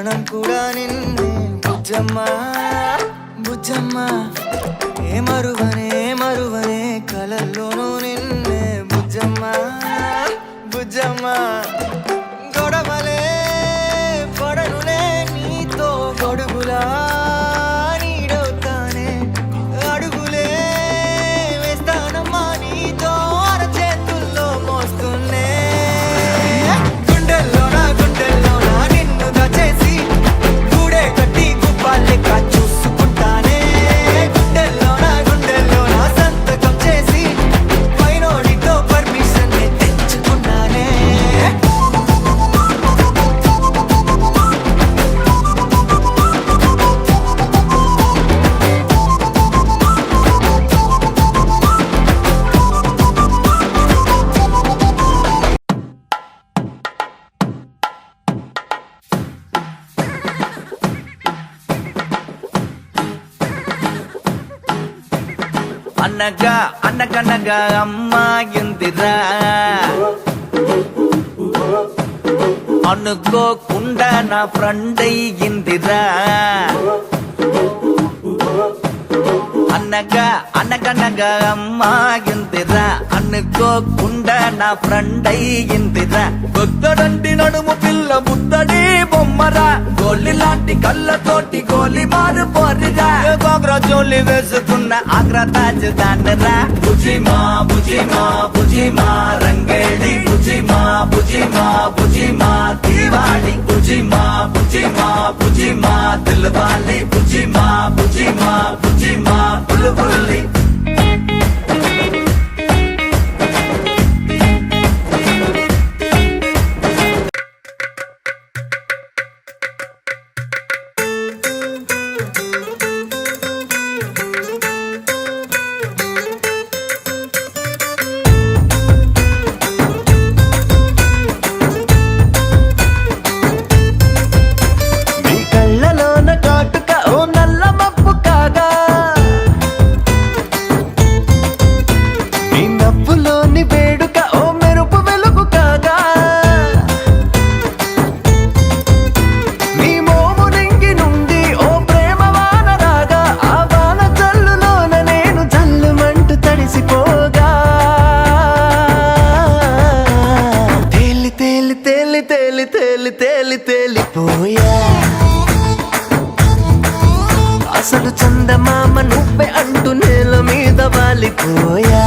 ప్రాణం కూడా నిన్నే బుజ్జమ్మ బుజ్జమ్మ ఏ మరువనే కలల్లోనూ నిన్నే బుజ్జమ్మ బుజ్జమ్మ గొడవలే పడనులే నీతో గొడుగులా నీడవుతానే అడుగులే వేస్తానమ్మా నీతో అరచేతుల్లో మోస్తున్నే గుండెల్లోనా నిన్ను దచేసి గూడే కట్టి గుప్పాలెక్క చూసుకుంటానే గుండెల్లోనా సంతకం చేసి పైనోడితో పర్మిషన్ తెచ్చుకున్నానే అనగనగా అమ్మాయిందిరా అనుకోకుండా నా ఫ్రెండ్ అయ్యిందిరా అనగనగా అమ్మాయిందిరా అనుకోకుండా నా ఫ్రెండ్ అయ్యిందిరా భక్తుడంటి నడుము పిల్ల బుద్ధడి బొమ్మరా గోలి లాంటి కళ్ళతోటి గోలి మారు పోరిరా గోగ్రా జోలి వేసుకున్న ఆగ్రా తాజ్ దానరా బుజిమా రంగేడి బుజిమా దివాళి బుజిమా దిల్వాలి బుజిమా బుల్బుల్లి తేలిపోయా అసలు చందమామ నువ్వే అంటూ నేల మీద వాలిపోయా